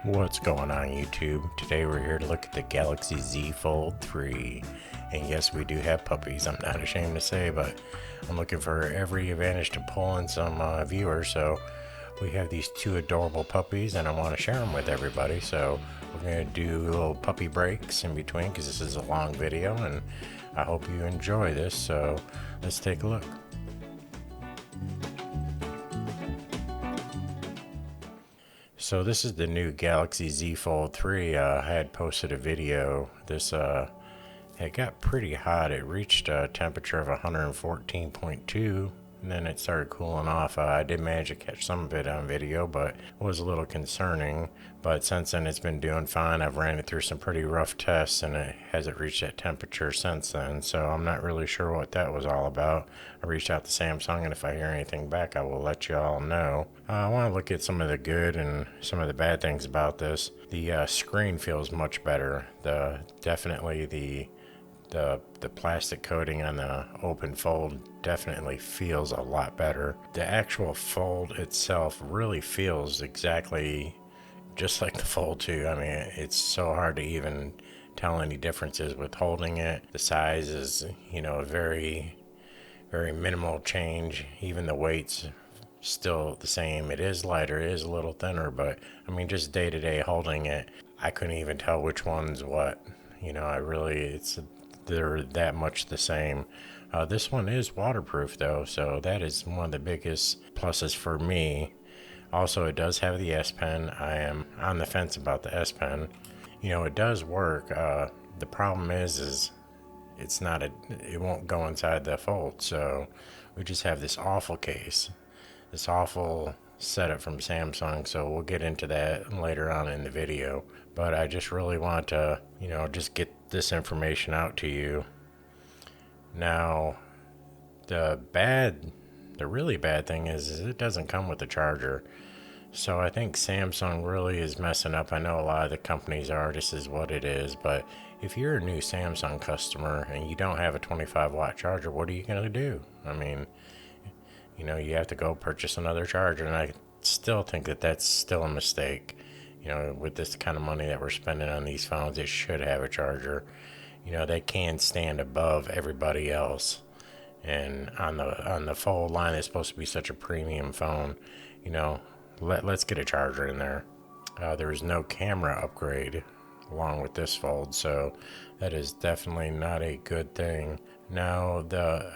What's going on YouTube? Today we're here to look at the Galaxy Z Fold 3. And yes, we do have puppies, I'm not ashamed to say, but I'm looking for every advantage to pull in some viewers. So we have these two adorable puppies and I want to share them with everybody. So we're going to do little puppy breaks in between because this is a long video and I hope you enjoy this. So let's take a look. So this is the new Galaxy Z Fold 3. I had posted a video. This it got pretty hot. It reached a temperature of 114.2 and then it started cooling off. I did manage to catch some of it on video, but it was a little concerning. But since then it's been doing fine. I've ran it through some pretty rough tests and it hasn't reached that temperature since then. So I'm not really sure what that was all about. I reached out to Samsung and if I hear anything back I will let you all know. I want to look at some of the good and some of the bad things about this. The screen feels much better. Definitely the plastic coating on the open fold definitely feels a lot better. The actual fold itself really feels exactly just like the Fold 2. I mean, it's so hard to even tell any differences with holding it. The size is, very, very minimal change. Even the weight's still the same. It is lighter, it is a little thinner, but I mean, just day to day holding it, I couldn't even tell which one's what. They're that much the same. This one is waterproof though, so that is one of the biggest pluses for me. Also, it does have the S Pen. I am on the fence about the S Pen. It does work. The problem is it won't go inside the fold. So we just have this awful case, this awful setup from Samsung. So we'll get into that later on in the video. But I just really want to, just get this information out to you. Now, the really bad thing is it doesn't come with a charger. So I think Samsung really is messing up. I know a lot of the companies are, this is what it is, but if you're a new Samsung customer and you don't have a 25-watt charger, what are you going to do? I mean, you have to go purchase another charger, and I still think that that's still a mistake. With this kind of money that we're spending on these phones, it should have a charger. They can stand above everybody else. And on the Fold line, it's supposed to be such a premium phone. Let's get a charger in there. There is no camera upgrade along with this Fold, so that is definitely not a good thing. Now,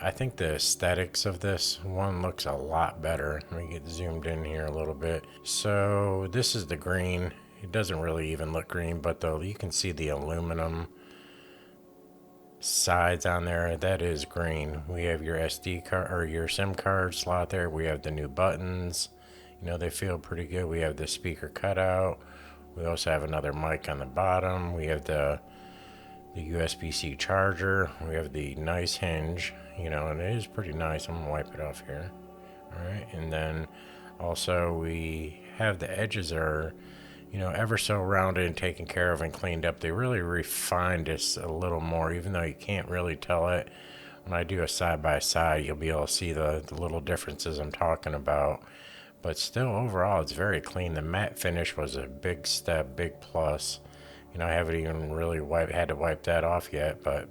I think the aesthetics of this one looks a lot better. Let me get zoomed in here a little bit. So this is the green. It doesn't really even look green, but you can see the aluminum sides on there. That is green. We have your SD card or your SIM card slot there. We have the new buttons. They feel pretty good. We have the speaker cutout. We also have another mic on the bottom. We have the USB-C charger. We have the nice hinge, and it is pretty nice. I'm gonna wipe it off here. All right, and then also we have the edges are, ever so rounded and taken care of and cleaned up. They really refined this a little more, even though you can't really tell it. When I do a side by side, you'll be able to see the little differences I'm talking about. But still, overall, it's very clean. The matte finish was a big step, big plus. I haven't even really had to wipe that off yet, but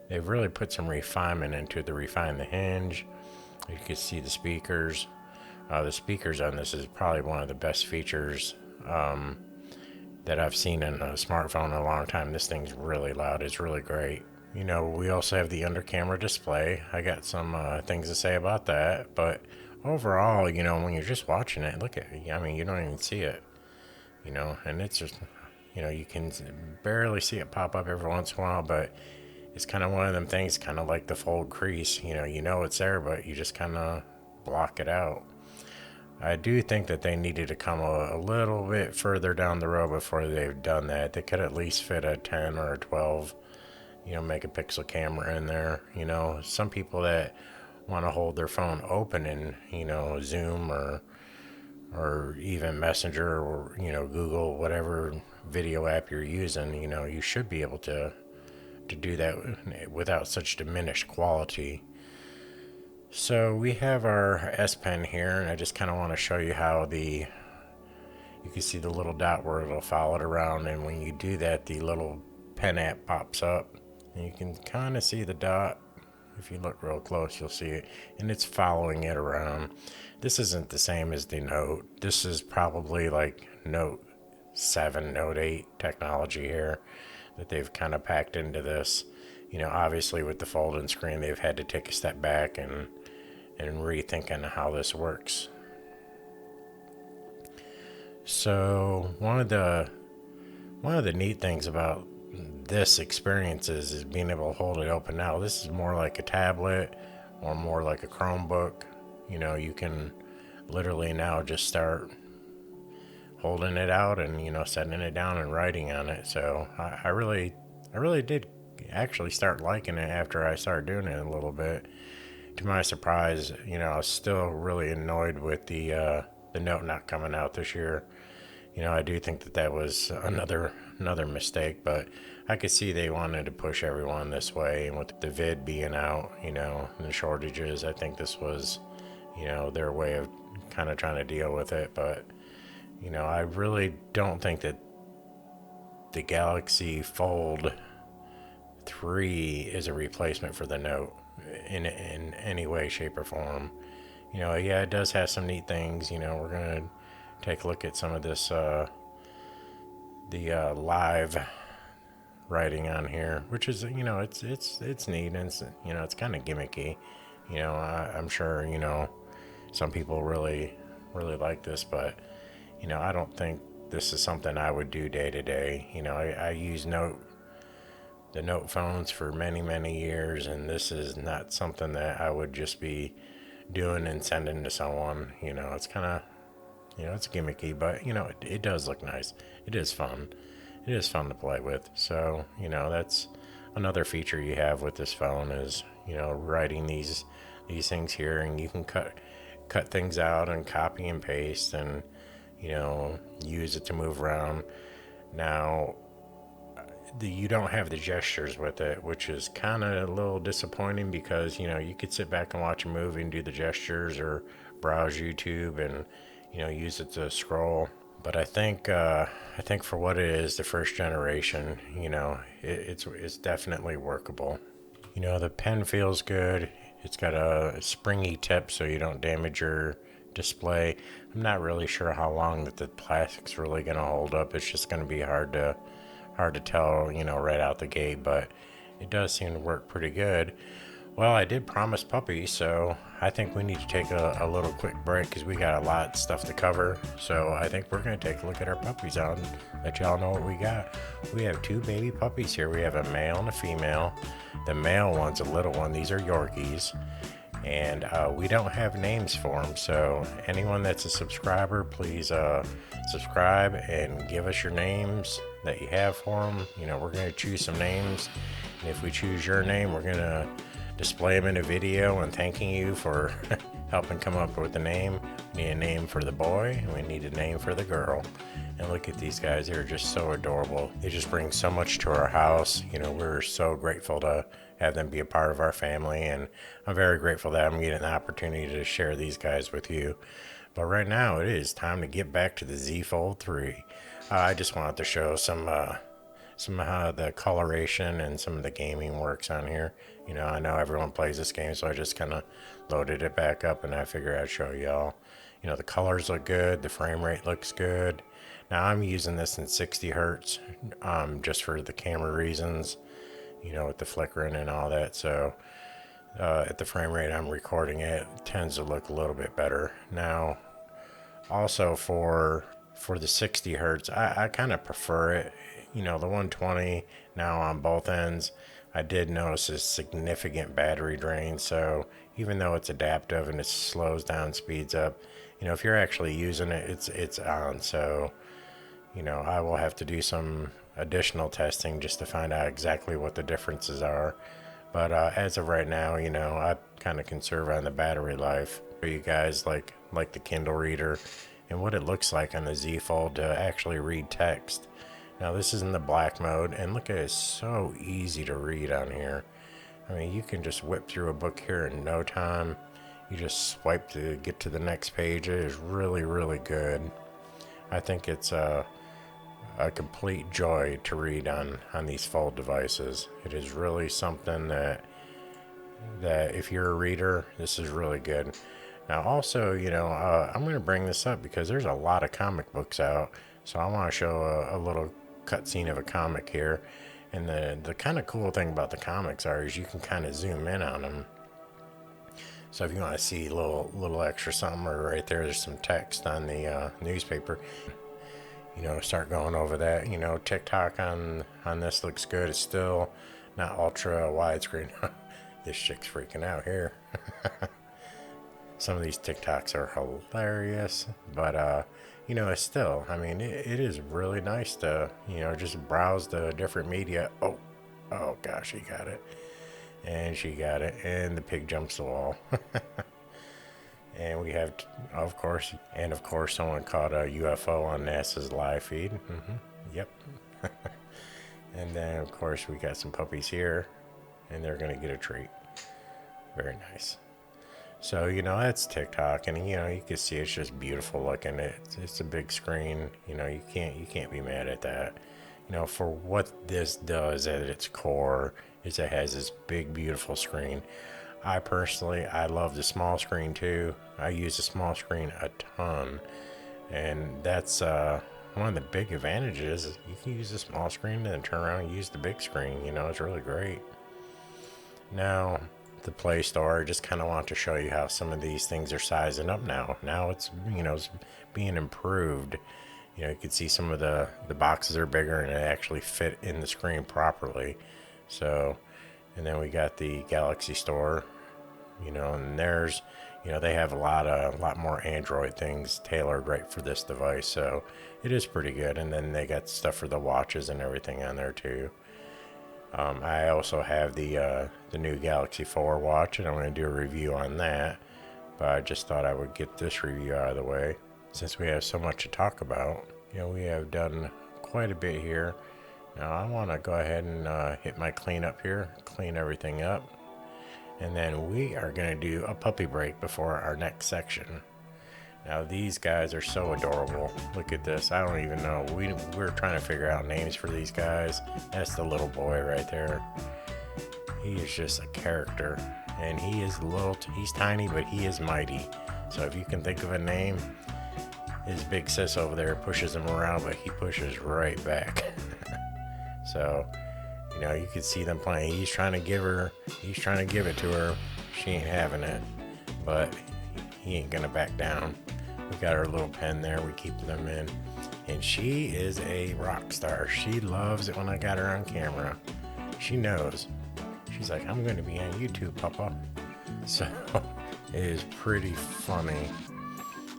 they've really put some refinement into it. They refined the hinge. You can see the speakers. The speakers on this is probably one of the best features that I've seen in a smartphone in a long time. This thing's really loud. It's really great. We also have the under camera display. I got some things to say about that, but overall, when you're just watching it, look at it. I mean, you don't even see it, and it's just, you can barely see it pop up every once in a while, but it's kind of one of them things, kind of like the Fold crease, it's there, but you just kind of block it out. I do think that they needed to come a little bit further down the road before they've done that. They could at least fit a 10 or a 12, megapixel camera in there. Some people that want to hold their phone open in, Zoom or even Messenger or, Google, whatever video app you're using, you should be able to do that without such diminished quality. So we have our S Pen here, and I just kind of want to show you how you you can see the little dot where it'll follow it around, and when you do that, the little pen app pops up, and you can kind of see the dot. If you look real close, you'll see it, and it's following it around. This isn't the same as the Note. This is probably like Note 7, Note 8 technology here that they've kind of packed into this. Obviously with the folding screen, they've had to take a step back and rethinking how this works. So one of the neat things about this experience is being able to hold it open. Now this is more like a tablet or more like a Chromebook. You can literally now just start holding it out and setting it down and writing on it. So I really did actually start liking it after I started doing it a little bit. To my surprise, I was still really annoyed with the Note not coming out this year. I do think that was another mistake, but I could see they wanted to push everyone this way, and with the vid being out, and the shortages, I think this was, their way of kind of trying to deal with it. But I really don't think that the Galaxy Fold 3 is a replacement for the Note in any way, shape, or form. Yeah, it does have some neat things. We're gonna take a look at some of this, the live writing on here, which is, it's neat, and it's kind of gimmicky. I'm sure, some people really like this, but I don't think this is something I would do day to day. I use the Note phones for many years, and this is not something that I would just be doing and sending to someone. It's kind of, it's gimmicky, but it does look nice. It is fun. It is fun to play with. So that's another feature you have with this phone is writing these things here, and you can cut things out and copy and paste, and use it to move around. Now you don't have the gestures with it, which is kind of a little disappointing, because you could sit back and watch a movie and do the gestures, or browse YouTube and use it to scroll. But I think for what it is, the first generation, it's definitely workable. The pen feels good. It's got a springy tip so you don't damage your display. I'm not really sure how long that the plastic's really going to hold up. It's just going to be hard to tell, right out the gate, but it does seem to work pretty good. Well, I did promise puppies, so I think we need to take a little quick break, because we got a lot of stuff to cover. So I think we're going to take a look at our puppies out and let y'all know what we got. We have 2 baby puppies here. We have a male and a female. The male one's a little one. These are Yorkies. And we don't have names for them, so anyone that's a subscriber, please subscribe and give us your names that you have for them. We're going to choose some names, and if we choose your name, we're going to display them in a video and thanking you for helping come up with the name. We need a name for the boy, and we need a name for the girl. And look at these guys, they're just so adorable. They just bring so much to our house. We're so grateful to have them be a part of our family, and I'm very grateful that I'm getting the opportunity to share these guys with you. But right now, it is time to get back to the Z Fold 3. I just wanted to show some of the coloration and some of the gaming works on here. I know everyone plays this game, so I just kind of loaded it back up, and I figured I'd show y'all. The colors look good, the frame rate looks good. Now I'm using this in 60 hertz, just for the camera reasons, with the flickering and all that. So at the frame rate I'm recording it tends to look a little bit better. Now, also for the 60 hertz, I kind of prefer it. The 120 now on both ends, I did notice a significant battery drain. So even though it's adaptive and it slows down, speeds up, if you're actually using it, it's on. So I will have to do some additional testing just to find out exactly what the differences are. But as of right now, I kind of conserve on the battery life. For you guys like the Kindle reader and what it looks like on the Z Fold to actually read text. Now this is in the black mode, and look at it, it's so easy to read on here. I mean, you can just whip through a book here in no time. You just swipe to get to the next page. It is really good. I think it's a complete joy to read on these fold devices. It is really something that if you're a reader, this is really good. Now, also, I'm going to bring this up because there's a lot of comic books out, so I want to show a little cutscene of a comic here. And the kind of cool thing about the comics is you can kind of zoom in on them. So if you want to see a little extra something, or right there's some text on the newspaper. Start going over that. TikTok on this looks good. It's still not ultra widescreen. This chick's freaking out here. Some of these TikToks are hilarious, but it's still, I mean, it is really nice to, just browse the different media. Oh gosh, she got it. And she got it, and the pig jumps the wall. And we have, of course, someone caught a UFO on NASA's live feed. Yep. And then, of course, we got some puppies here, and they're going to get a treat. Very nice. So, that's TikTok, and, you can see it's just beautiful looking. It's a big screen. You can't be mad at that. For what this does at its core is it has this big, beautiful screen. I love the small screen too. I use the small screen a ton, and that's one of the big advantages. You can use the small screen and then turn around and use the big screen. It's really great. Now, the Play Store, I just kind of want to show you how some of these things are sizing up now. Now it's it's being improved. You can see some of the boxes are bigger and they actually fit in the screen properly. So, and then we got the Galaxy Store, and there's, they have a lot more Android things tailored right for this device. So it is pretty good. And then they got stuff for the watches and everything on there too. I also have the new Galaxy 4 watch, and I'm going to do a review on that. But I just thought I would get this review out of the way since we have so much to talk about. We have done quite a bit here. Now I want to go ahead and hit my cleanup here, clean everything up, and then we are going to do a puppy break before our next section. Now these guys are so adorable. Look at this. I don't even know. We're trying to figure out names for these guys. That's the little boy right there. He is just a character, and he is he's tiny, but he is mighty. So if you can think of a name, his big sis over there pushes him around, but he pushes right back. So, you can see them playing. He's trying to give it to her. She ain't having it, but he ain't gonna back down. We got our little pen there. We keep them in, and she is a rock star. She loves it when I got her on camera. She knows. She's like, I'm gonna be on YouTube, Papa. So it is pretty funny.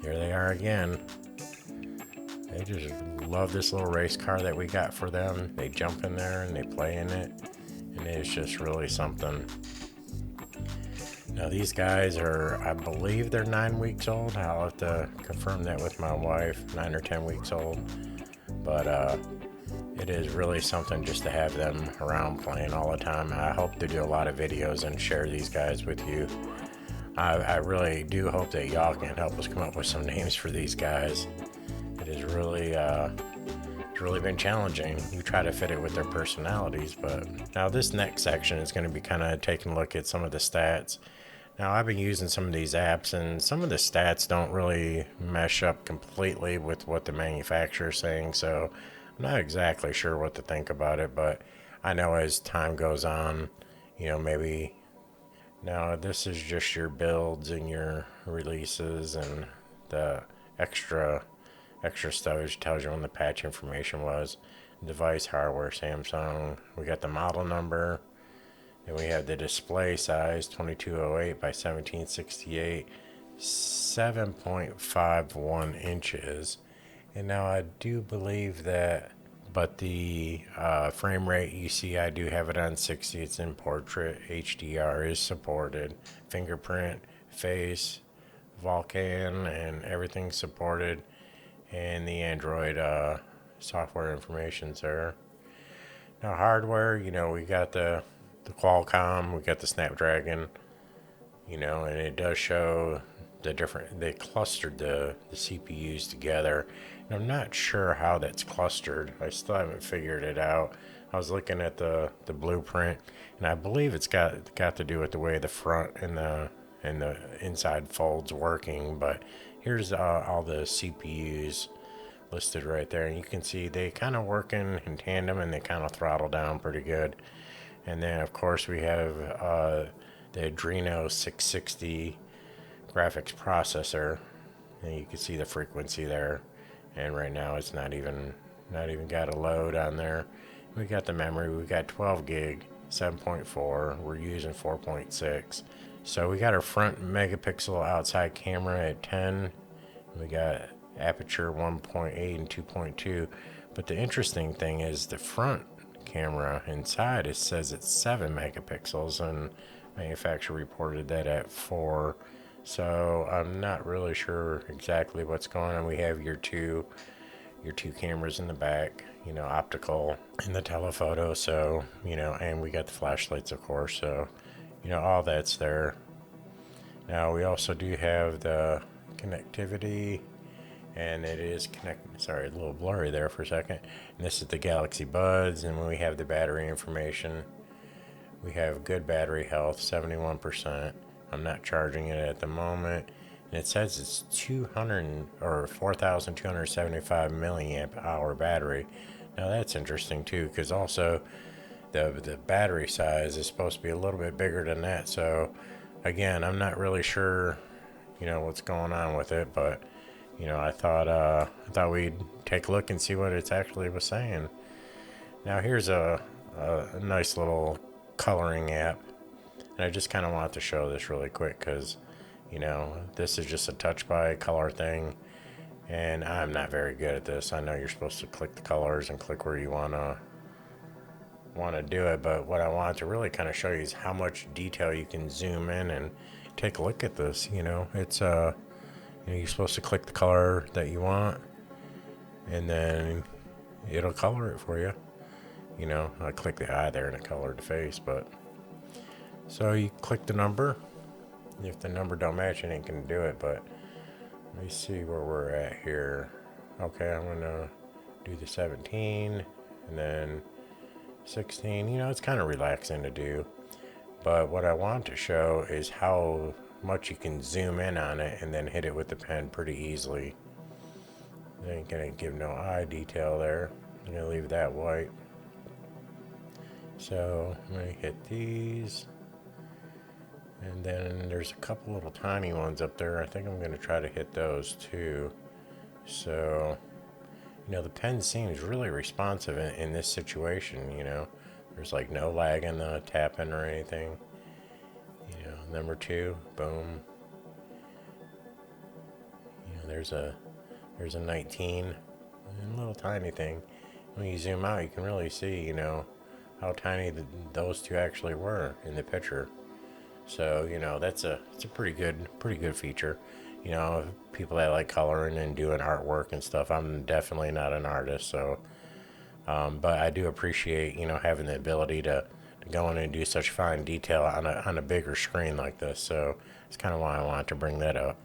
Here they are again. They just love this little race car that we got for them. They jump in there and they play in it, and it's just really something. Now these guys are, I believe they're 9 weeks old. I'll have to confirm that with my wife, 9 or 10 weeks old. But it is really something just to have them around playing all the time. I hope to do a lot of videos and share these guys with you. I really do hope that y'all can help us come up with some names for these guys. It is really, it's really been challenging. We try to fit it with their personalities, but now this next section is going to be kind of taking a look at some of the stats. Now I've been using some of these apps, and some of the stats don't really mesh up completely with what the manufacturer is saying, so I'm not exactly sure what to think about it, but I know as time goes on, maybe. Now this is just your builds and your releases, and the extra stuff. It tells you when the patch information was. Device hardware, Samsung. We got the model number, and we have the display size, 2208 by 1768, 7.51 inches. And now I do believe that, but the frame rate, you see I do have it on 60. It's in portrait. HDR is supported. Fingerprint, face, Vulkan, and everything's supported. And the Android software information's there. Now hardware, we got the Qualcomm, we got the Snapdragon, and it does show they clustered the CPUs together. And I'm not sure how that's clustered. I still haven't figured it out. I was looking at the blueprint, and I believe it's got to do with the way the front and the inside folds working. But here's all the CPUs listed right there, and you can see they kind of working in tandem, and they kind of throttle down pretty good. And then of course we have the Adreno 660 graphics processor, and you can see the frequency there. And right now it's not even got a load on there. We got the memory. We got 12 gig, 7.4. We're using 4.6. So we got our front megapixel outside camera at 10. We got aperture 1.8 and 2.2. But the interesting thing is the front camera inside, it says it's 7 megapixels, and manufacturer reported that at 4. So I'm not really sure exactly what's going on. We have your two cameras in the back, optical and the telephoto. So, and we got the flashlights, of course. So, all that's there. Now we also do have the connectivity, and it is sorry, a little blurry there for a second. And this is the Galaxy Buds, and when we have the battery information, we have good battery health, 71%. I'm not charging it at the moment. And it says it's 200 or 4,275 milliamp hour battery. Now that's interesting too, because also the battery size is supposed to be a little bit bigger than that. So again, I'm not really sure, what's going on with it, but I thought we'd take a look and see what it actually was saying. Now here's a nice little coloring app, and I just kind of want to show this really quick because this is just a touch by color thing, and I'm not very good at this. I know you're supposed to click the colors and click where you want to do it, but what I want to really kind of show you is how much detail you can zoom in and take a look at this. It's you're supposed to click the color that you want, and then it'll color it for you. I click the eye there and it colored the face, but so you click the number. If the number don't match, it ain't gonna do it. But let me see where we're at here. Okay, I'm gonna do the 17 and then 16. It's kind of relaxing to do. But what I want to show is how much you can zoom in on it and then hit it with the pen pretty easily. I ain't gonna give no eye detail there. I'm gonna leave that white. So I'm gonna hit these. And then there's a couple little tiny ones up there. I think I'm going to try to hit those too. So, the pen seems really responsive in this situation, There's like no lag in the tapping or anything. Number 2, boom. There's a 19, a little tiny thing. When you zoom out, you can really see, how tiny those two actually were in the picture. So it's a pretty good feature. People that like coloring and doing artwork and stuff. I'm definitely not an artist, so but I do appreciate having the ability to go in and do such fine detail on a bigger screen like this. So it's kind of why I wanted to bring that up.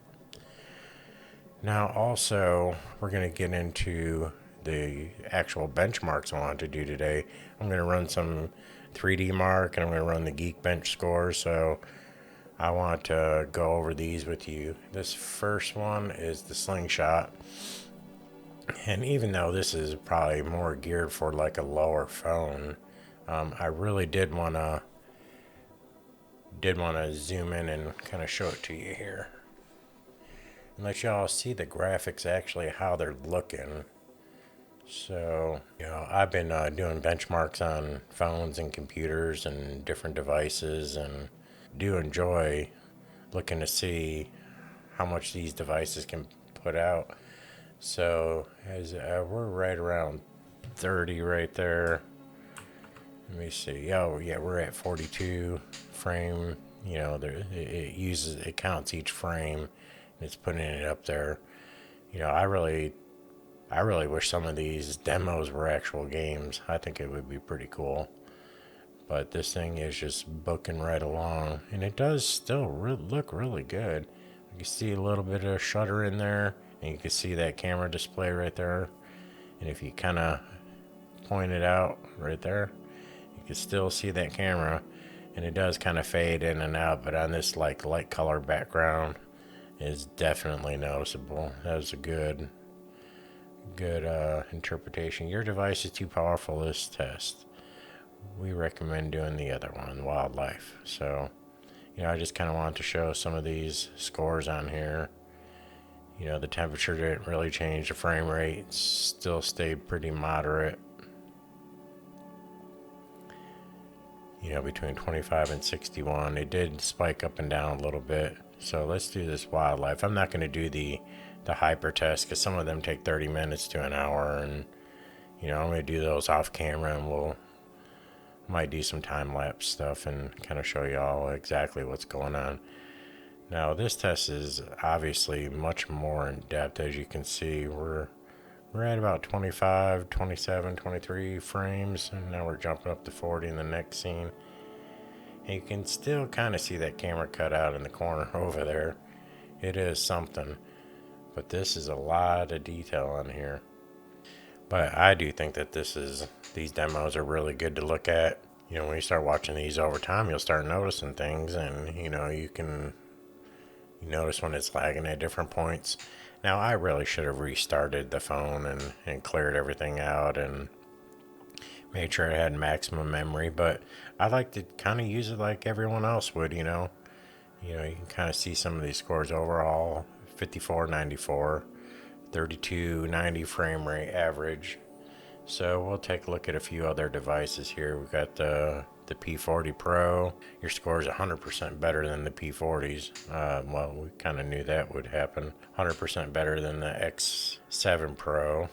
Now also we're gonna get into the actual benchmarks I want to do today. I'm gonna run some 3D Mark, and I'm going to run the Geekbench scores. So I want to go over these with you. This first one is the Slingshot, and even though this is probably more geared for like a lower phone, I really did want to zoom in and kind of show it to you here and let y'all see the graphics actually how they're looking. So, I've been doing benchmarks on phones and computers and different devices, and do enjoy looking to see how much these devices can put out. So, as we're right around 30 right there. Let me see. Oh, yeah, we're at 42 frame. It counts each frame, and it's putting it up there. I really wish some of these demos were actual games. I think it would be pretty cool. But this thing is just booking right along, and it does still look really good. You can see a little bit of shutter in there, and you can see that camera display right there. And if you kind of point it out right there, you can still see that camera, and it does kind of fade in and out, but on this like light color background is definitely noticeable. That was a good interpretation. Your device is too powerful for this test. We recommend doing the other one, wildlife. So, I just kind of wanted to show some of these scores on here. The temperature didn't really change. The frame rate still stayed pretty moderate. Between 25 and 61. It did spike up and down a little bit. So let's do this wildlife. I'm not going to do the hyper test because some of them take 30 minutes to an hour. And, I'm going to do those off camera, and might do some time-lapse stuff and kind of show y'all exactly what's going on. Now, this test is obviously much more in depth. As you can see, we're at about 25, 27, 23 frames, and now we're jumping up to 40 in the next scene. And you can still kind of see that camera cut out in the corner over there. It is something, but this is a lot of detail on here. But I do think that these demos are really good to look at. When you start watching these over time, you'll start noticing things, and you notice when it's lagging at different points. Now, I really should have restarted the phone and cleared everything out and made sure it had maximum memory, but I like to kind of use it like everyone else would. You can kind of see some of these scores overall: 5494, 3290 frame rate average. So we'll take a look at a few other devices here. We've got the P40 Pro. Your score is 100% better than the P40s. Well, we kind of knew that would happen. 100% better than the X7 Pro.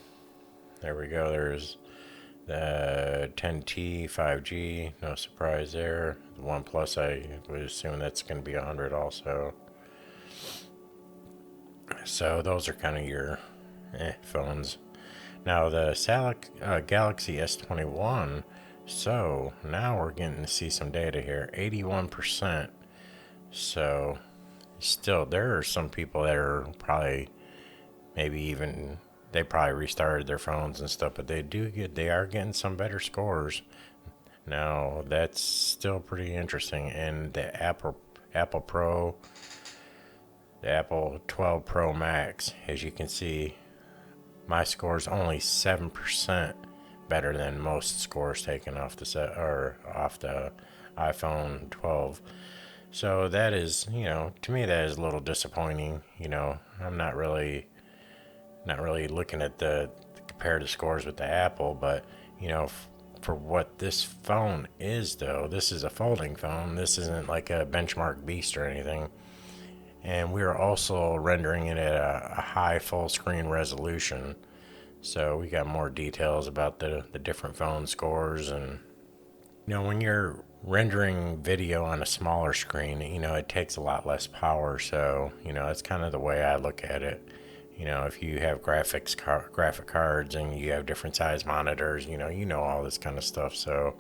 There we go. There's the 10T 5G. No surprise there. The OnePlus, I would assume that's going to be 100 also. So those are kind of your phones. Now the Galaxy S21, so now we're getting to see some data here, 81%. So still, there are some people that are probably, they probably restarted their phones and stuff, but they are getting some better scores. Now that's still pretty interesting. And the Apple Pro, the Apple 12 Pro Max, as you can see, my score is only 7% better than most scores taken off the iPhone 12. So that is, to me, that is a little disappointing. I'm not really looking at the comparative scores with the Apple, but for what this phone is, though, this is a folding phone. This isn't like a benchmark beast or anything. And we are also rendering it at a high full screen resolution. So we got more details about the different phone scores. And, when you're rendering video on a smaller screen, it takes a lot less power. So, that's kind of the way I look at it. If you have graphic cards and you have different size monitors, all this kind of stuff. So,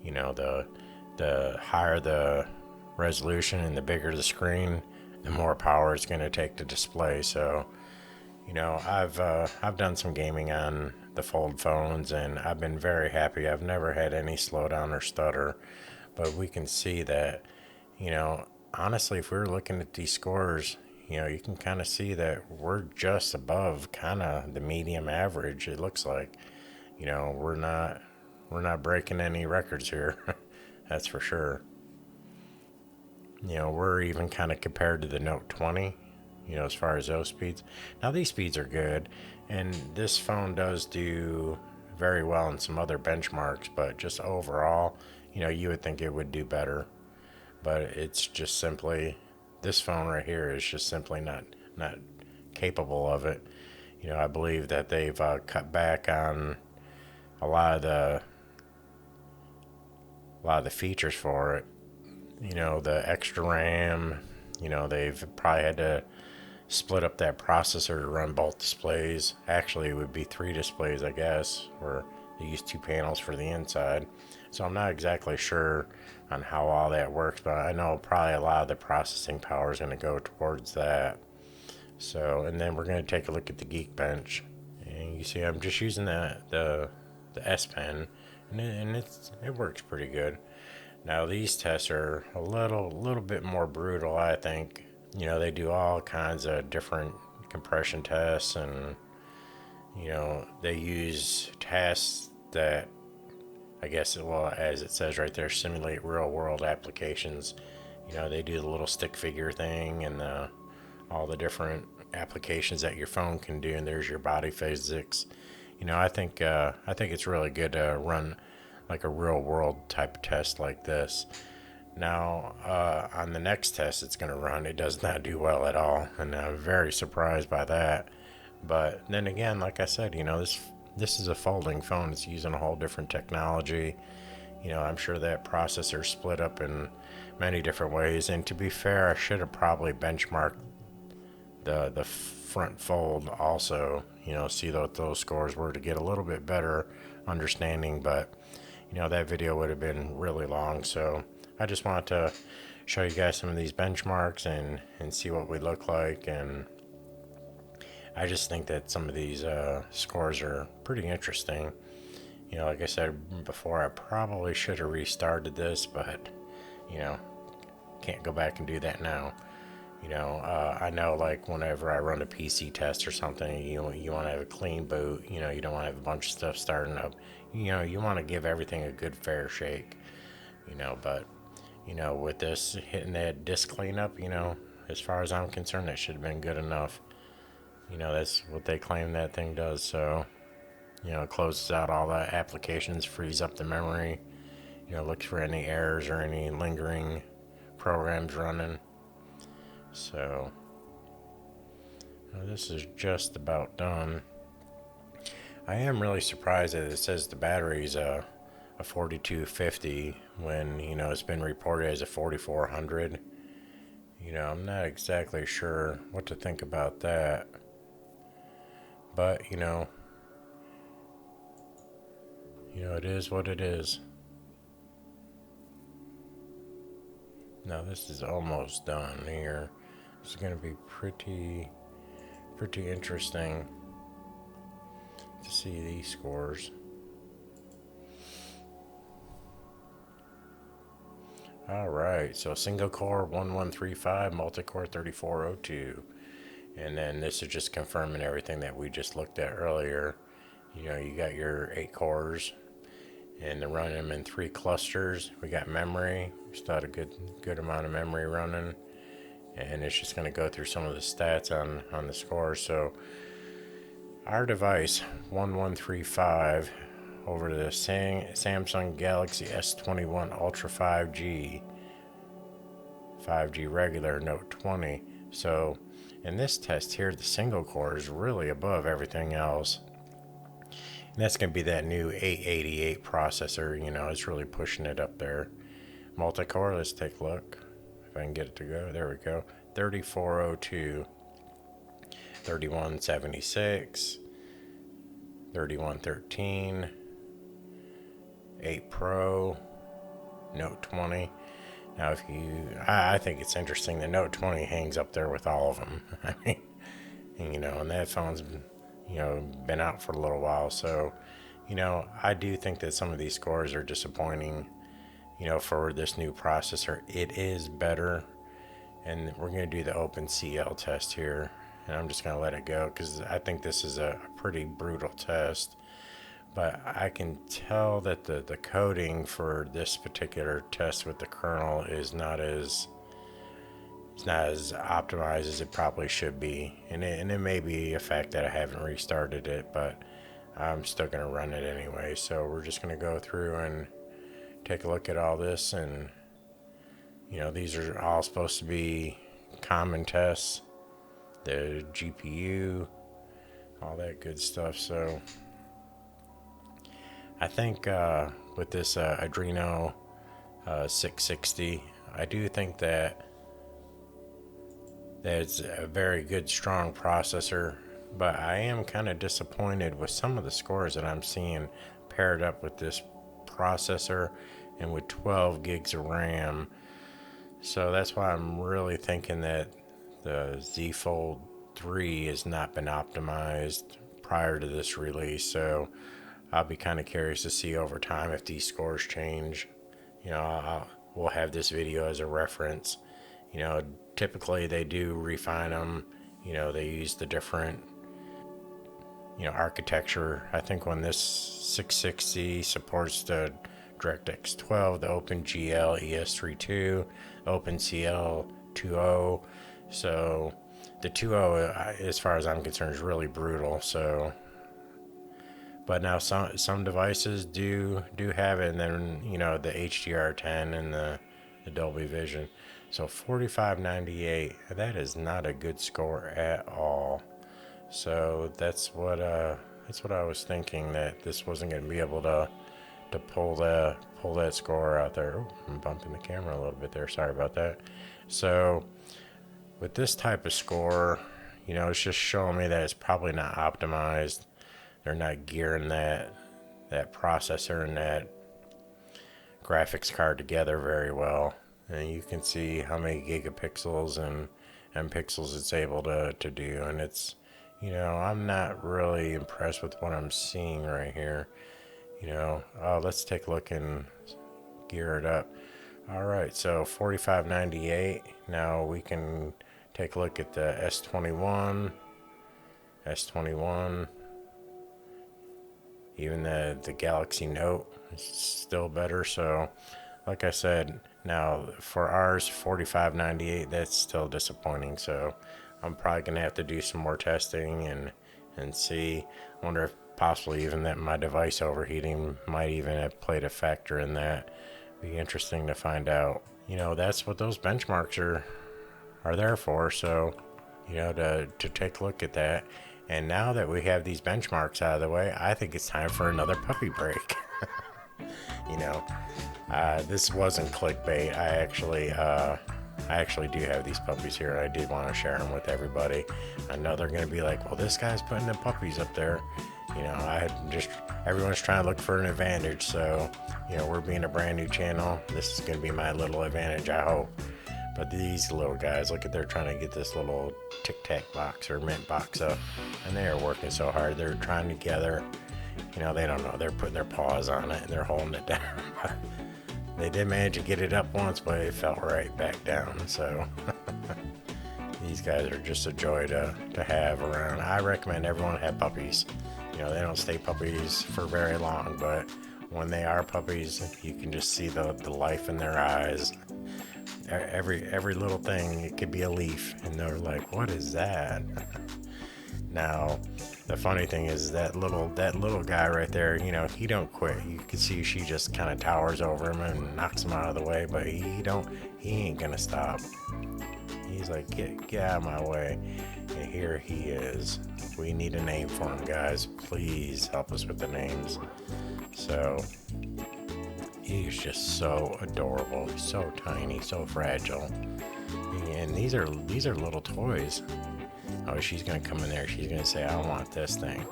the higher the resolution and the bigger the screen, the more power it's going to take to display. So, I've done some gaming on the fold phones, and I've been very happy. I've never had any slowdown or stutter, but we can see that, honestly, if we were looking at these scores, you can kind of see that we're just above kind of the medium average. It looks like, we're not breaking any records here. That's for sure. We're even kind of compared to the Note 20, as far as those speeds. Now, these speeds are good, and this phone does do very well in some other benchmarks, but just overall, you would think it would do better. But it's just simply, this phone right here is just simply not capable of it. I believe that they've cut back on a lot of the features for it. The extra RAM, they've probably had to split up that processor to run both displays. Actually, it would be 3 displays, I guess, or They use two panels for the inside. So I'm not exactly sure on how all that works, but I know probably a lot of the processing power is going to go towards that. So, and then we're going to take a look at the Geekbench. And you see I'm just using the S Pen, and it works pretty good. Now these tests are a little bit more brutal, I think. They do all kinds of different compression tests, and they use tests that, I guess, well, as it says right there, simulate real world applications. They do the little stick figure thing and all the different applications that your phone can do, and there's your body physics. I think it's really good to run like a real world type of test like this. Now, on the next test it's going to run, it does not do well at all, and I'm very surprised by that. But then again, like I said, this is a folding phone. It's using a whole different technology. I'm sure that processor split up in many different ways. And to be fair, I should have probably benchmarked the front fold also. See what those scores were to get a little bit better understanding. But that video would have been really long. So I just wanted to show you guys some of these benchmarks and see what we look like. And I just think that some of these scores are pretty interesting. Like I said before, I probably should have restarted this, but can't go back and do that now. I know, like, whenever I run a PC test or something, you want to have a clean boot. You don't want to have a bunch of stuff starting up. You want to give everything a good fair shake. But with this hitting that disk cleanup, as far as I'm concerned, that should have been good enough. That's what they claim that thing does. So, it closes out all the applications, frees up the memory, looks for any errors or any lingering programs running. So, this is just about done. I am really surprised that it says the battery's a 4250 when, it's been reported as a 4400. I'm not exactly sure what to think about that. But, it is what it is. Now this is almost done here. It's going to be pretty interesting to see these scores. Alright, so single core 1135, multi-core 3402. And then this is just confirming everything that we just looked at earlier. You got your 8 cores, and they're running them in 3 clusters. We got memory, still had a good amount of memory running. And it's just going to go through some of the stats on the scores. So our device 1135 over the Samsung Galaxy S21 Ultra 5G regular Note 20. So in this test here, the single core is really above everything else. And that's going to be that new 888 processor. It's really pushing it up there. Multi-core, let's take a look. If I can get it to go, there we go. 3402, 3176, 3113, 8 Pro, Note 20. Now, I think it's interesting. The Note 20 hangs up there with all of them. I mean, and that phone's been out for a little while. So, I do think that some of these scores are disappointing. For this new processor, it is better. And we're going to do the OpenCL test here. And I'm just going to let it go because I think this is a pretty brutal test. But I can tell that the coding for this particular test with the kernel is not as optimized as it probably should be. And it may be a fact that I haven't restarted it, but I'm still going to run it anyway. So we're just going to go through and take a look at all this. And, these are all supposed to be common tests. The GPU, all that good stuff. So I think with this Adreno 660, I do think that it's a very good, strong processor. But I am kind of disappointed with some of the scores that I'm seeing paired up with this processor and with 12 gigs of RAM. So that's why I'm really thinking that the Z Fold 3 has not been optimized prior to this release. So I'll be kind of curious to see over time if these scores change. We'll have this video as a reference. Typically they do refine them. They use the different, architecture. I think when this 660 supports the DirectX 12, the OpenGL ES32, OpenCL 2.0. So the 2.0, as far as I'm concerned, is really brutal. So, but now some devices do have it, and then the HDR10 and the Dolby Vision. So 4598, that is not a good score at all. So that's what I was thinking, that this wasn't going to be able to pull that score out there. Oh, I'm bumping the camera a little bit there. Sorry about that. So with this type of score, it's just showing me that it's probably not optimized. They're not gearing that processor and that graphics card together very well. And you can see how many gigapixels and pixels it's able to do. And it's, I'm not really impressed with what I'm seeing right here. Let's take a look and gear it up. All right, so 4598. Now we can take a look at the S21, even the Galaxy Note is still better. So like I said, now for ours 4598, that's still disappointing. So I'm probably gonna have to do some more testing and see. I wonder if possibly even that my device overheating might even have played a factor in that. Be interesting to find out. That's what those benchmarks are there for. So to take a look at that. And now that we have these benchmarks out of the way, I think it's time for another puppy break. This wasn't clickbait. I actually do have these puppies here. I did want to share them with everybody. I know they're going to be like, well, this guy's putting the puppies up there. Everyone's trying to look for an advantage. So, we're being a brand new channel. This is going to be my little advantage, I hope. But these little guys, look at, they're trying to get this little Tic Tac box or mint box up. And they are working so hard. They're trying to gather. They don't know. They're putting their paws on it and they're holding it down. They did manage to get it up once, but it fell right back down. So these guys are just a joy to have around. I recommend everyone have puppies. They don't stay puppies for very long, but when they are puppies, you can just see the life in their eyes. Every little thing, it could be a leaf, and they're like, what is that? Now, the funny thing is that little guy right there, he don't quit. You can see she just kind of towers over him and knocks him out of the way, but he ain't gonna stop. He's like, get out of my way. And here he is. We need a name for him, guys. Please help us with the names. So he is just so adorable. He's so tiny, so fragile. And these are little toys. Oh, she's gonna come in there. She's gonna say, I want this thing.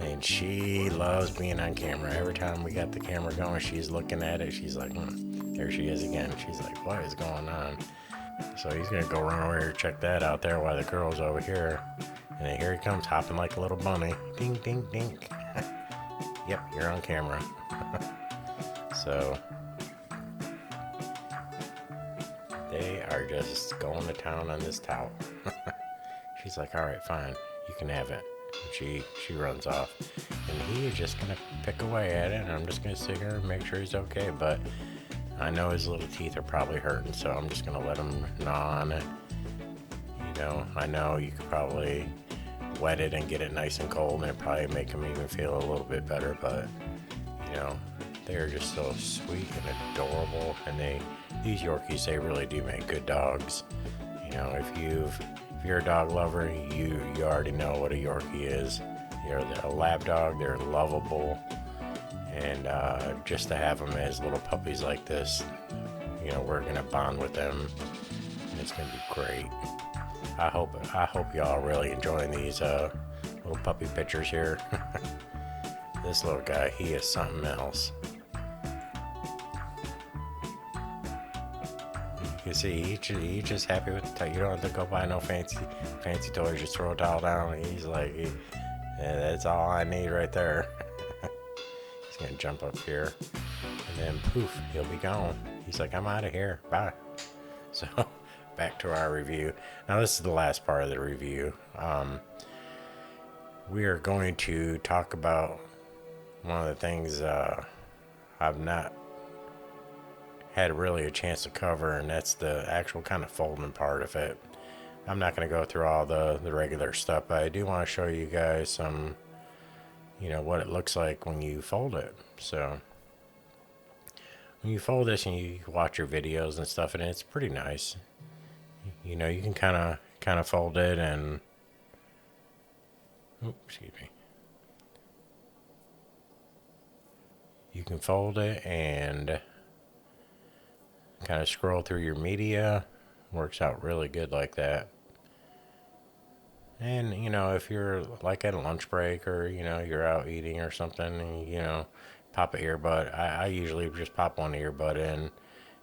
And she loves being on camera. Every time we got the camera going, she's looking at it. She's like, there she is again. She's like, what is going on? So he's gonna go run over here, check that out there while the girl's over here. And then here he comes, hopping like a little bunny. Ding, ding, ding. Yep, you're on camera. So they are just going to town on this towel. She's like, all right, fine, you can have it. And she runs off. And he is just gonna pick away at it, and I'm just gonna sit here and make sure he's okay. But I know his little teeth are probably hurting, so I'm just gonna let him gnaw on it. I know you could probably wet it and get it nice and cold, and it'd probably make him even feel a little bit better. But they're just so sweet and adorable, and these Yorkies, they really do make good dogs. If you're a dog lover, you already know what a Yorkie is. They're a lap dog. They're lovable, and just to have them as little puppies like this, we're gonna bond with them, and it's gonna be great. I hope y'all really enjoying these little puppy pictures here. This little guy, he is something else. You see, he's just happy with the toy. You don't have to go buy no fancy toys. Just throw a doll down. And he's like, yeah, that's all I need right there. He's gonna jump up here, and then poof, he'll be gone. He's like, I'm out of here. Bye. So, back to our review. Now, this is the last part of the review. We are going to talk about one of the things I've not had really a chance to cover, and that's the actual kind of folding part of it. I'm not going to go through all the regular stuff, but I do want to show you guys some, what it looks like when you fold it. So when you fold this and you watch your videos and stuff, and it's pretty nice. You can kind of fold it and excuse me. You can fold it and kind of scroll through your media. Works out really good like that. And if you're like at a lunch break, or you're out eating or something, and pop an earbud. I usually just pop one earbud in,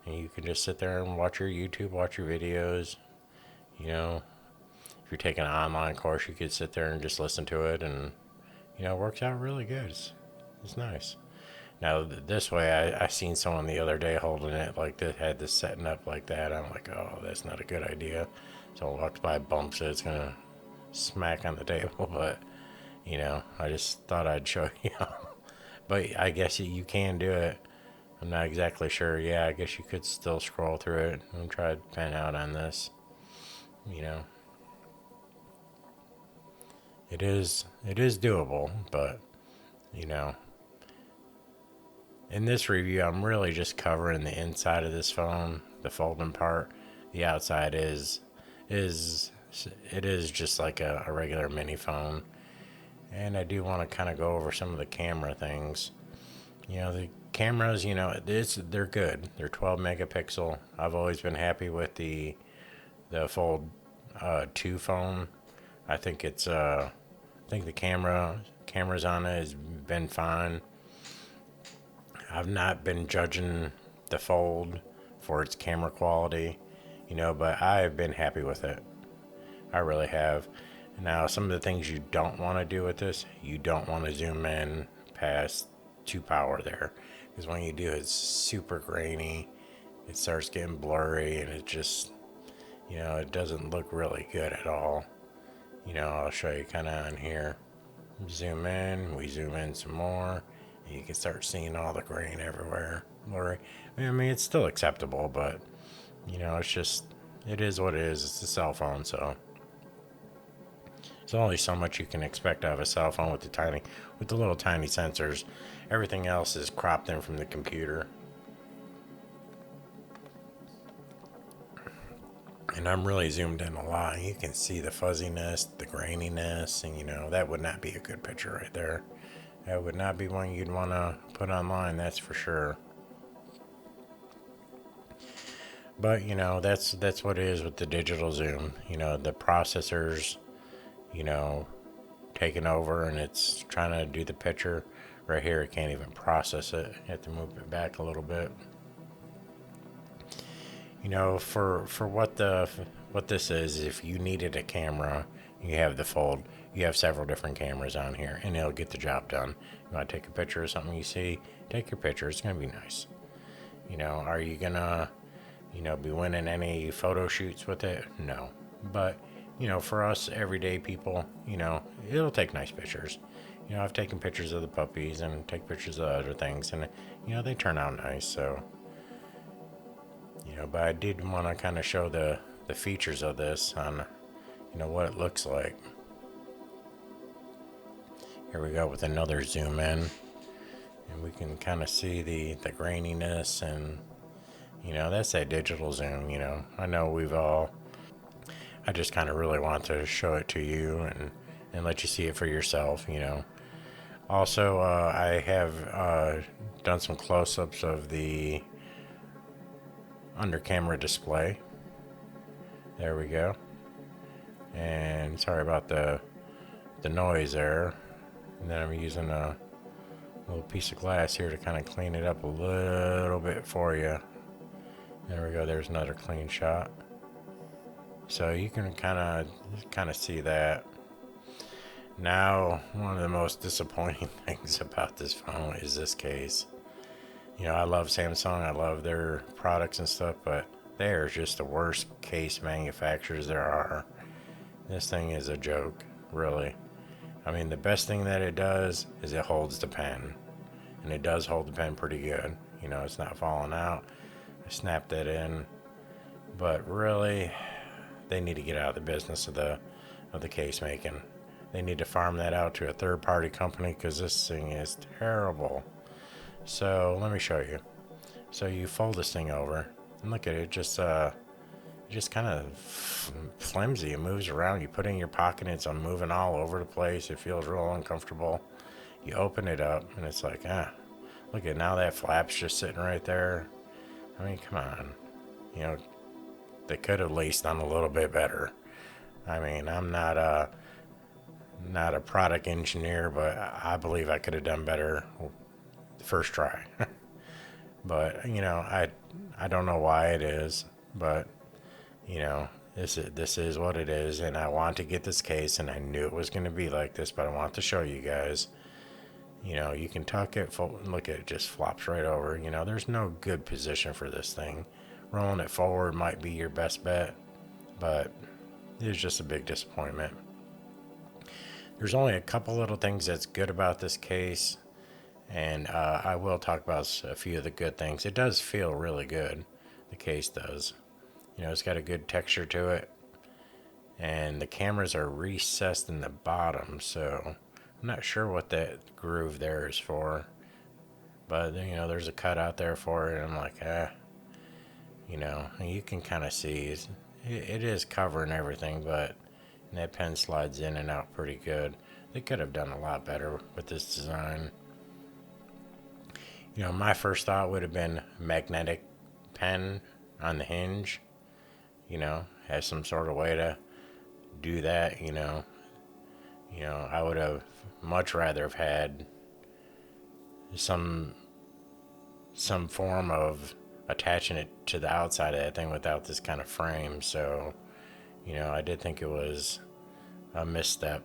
and you can just sit there and watch your YouTube, watch your videos. If you're taking an online course, you could sit there and just listen to it, and it works out really good. It's nice. Now, this way, I seen someone the other day holding it like that, had this setting up like that. I'm like, oh, that's not a good idea. So I walked by, bumps it, it's gonna smack on the table. But I just thought I'd show you. But I guess you can do it. I'm not exactly sure. Yeah, I guess you could still scroll through it and try to pan out on this. It is doable, but in this review, I'm really just covering the inside of this phone, the folding part. The outside is just like a regular mini phone. And I do want to kind of go over some of the camera things. The cameras, they're good. They're 12 megapixel. I've always been happy with the Fold 2 phone. I think the cameras on it has been fine. I've not been judging the Fold for its camera quality, but I have been happy with it. I really have. Now, some of the things you don't want to do with this, you don't want to zoom in past 2 power there. Because when you do, it's super grainy. It starts getting blurry, and it just, it doesn't look really good at all. I'll show you kind of on here. Zoom in, we zoom in some more. You can start seeing all the grain everywhere. Blurry. I mean, it's still acceptable, but it's just, it is what it is. It's a cell phone, so there's only so much you can expect out of a cell phone with the little tiny sensors. Everything else is cropped in from the computer. And I'm really zoomed in a lot. You can see the fuzziness, the graininess, and that would not be a good picture right there. That would not be one you'd want to put online, that's for sure. But, that's what it is with the digital zoom. The processors, taking over, and it's trying to do the picture. Right here, it can't even process it. You have to move it back a little bit. For what this is, if you needed a camera, you have the Fold, you have several different cameras on here, and it'll get the job done. You want to take a picture of something you see, take your picture. It's going to be nice. Are you going to, be winning any photo shoots with it? No. But, for us everyday people, it'll take nice pictures. I've taken pictures of the puppies and take pictures of other things, and, they turn out nice, so. But I did want to kind of show the features of this on, what it looks like. Here we go with another zoom in, and we can kind of see the graininess, and that's that digital zoom. I know I just kind of really want to show it to you and let you see it for yourself. Also, I have done some close-ups of the under camera display. There we go. And sorry about the noise there. And then I'm using a little piece of glass here to kind of clean it up a little bit for you. There we go. There's another clean shot. So you can kind of see that. Now, one of the most disappointing things about this phone is this case. You know, I love Samsung. I love their products and stuff, but they are just the worst case manufacturers there are. This thing is a joke, really. I mean, the best thing that it does is it holds the pen. And it does hold the pen pretty good. You know, it's not falling out. I snapped that in. But really, they need to get out of the business of the case making. They need to farm that out to a third party company because this thing is terrible. So let me show you. So you fold this thing over and look at it, just kind of flimsy. It moves around. You put it in your pocket and it's moving all over the place. It feels real uncomfortable. You open it up and it's like, look at now that flap's just sitting right there. I mean, come on. You know, they could have laced on a little bit better. I mean, I'm not a product engineer, but I believe I could have done better the first try. But, you know, I don't know why it is, but, you know, this is what it is, and I want to get this case, and I knew it was going to be like this, but I want to show you guys. You know, you can tuck it, look at it, just flops right over. You know, there's no good position for this thing. Rolling it forward might be your best bet, but it's just a big disappointment. There's only a couple little things that's good about this case, and I will talk about a few of the good things. It does feel really good, the case does. You know, it's got a good texture to it, and the cameras are recessed in the bottom, so I'm not sure what that groove there is for, but you know, there's a cut out there for it, and I'm like, you know, you can kind of see it is covering everything, but that pen slides in and out pretty good. They could have done a lot better with this design. You know, my first thought would have been magnetic pen on the hinge. You know, has some sort of way to do that. You know, I would have much rather have had some form of attaching it to the outside of that thing without this kind of frame. So, you know, I did think it was a misstep.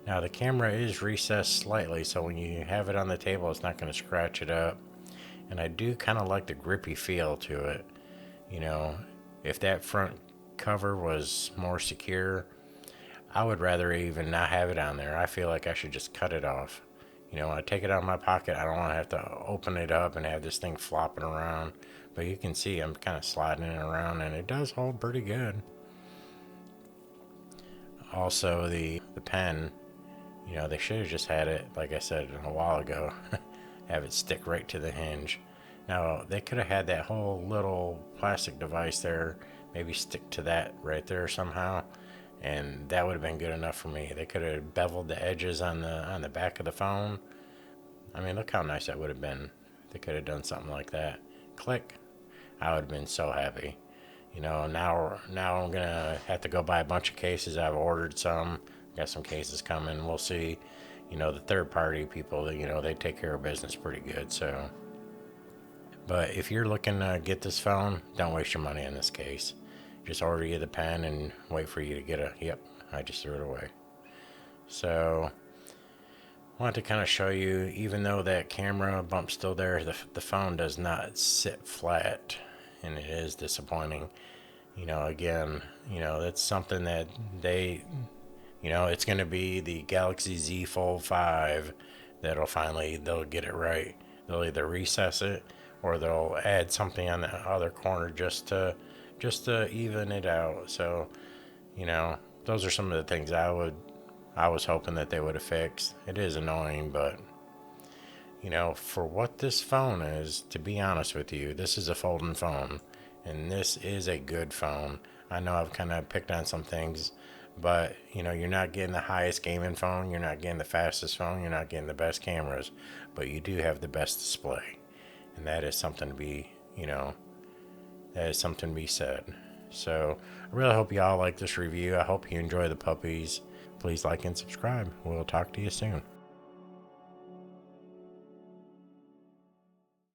Now the camera is recessed slightly, so when you have it on the table, it's not going to scratch it up. And I do kind of like the grippy feel to it. You know, if that front cover was more secure, I would rather even not have it on there. I feel like I should just cut it off. You know, when I take it out of my pocket, I don't want to have to open it up and have this thing flopping around. But you can see I'm kind of sliding it around, and it does hold pretty good. Also, the pen, you know, they should have just had it, like I said a while ago, have it stick right to the hinge. Now, they could have had that whole little plastic device there, maybe stick to that right there somehow, and that would have been good enough for me. They could have beveled the edges on the back of the phone. I mean, look how nice that would have been. They could have done something like that. Click. I would have been so happy. You know, now I'm gonna have to go buy a bunch of cases. I've ordered some. Got some cases coming. We'll see. You know, the third party people, you know, they take care of business pretty good. So, but if you're looking to get this phone, don't waste your money in this case. Just order you the pen and wait for you to get a. Yep, I just threw it away. So, I want to kind of show you, even though that camera bump's still there, the phone does not sit flat, and it is disappointing. You know, again, you know, that's something that they, you know, it's going to be the Galaxy Z Fold 5 they'll get it right. They'll either recess it or they'll add something on the other corner just to even it out. So, you know, those are some of the things I was hoping that they would have fixed. It is annoying, but, you know, for what this phone is, to be honest with you, this is a folding phone, and this is a good phone. I know I've kind of picked on some things, but, you know, you're not getting the highest gaming phone, you're not getting the fastest phone, you're not getting the best cameras, but you do have the best display, and that is something to be, you know, that is something to be said. So, I really hope you all like this review. I hope you enjoy the puppies. Please like and subscribe. We'll talk to you soon.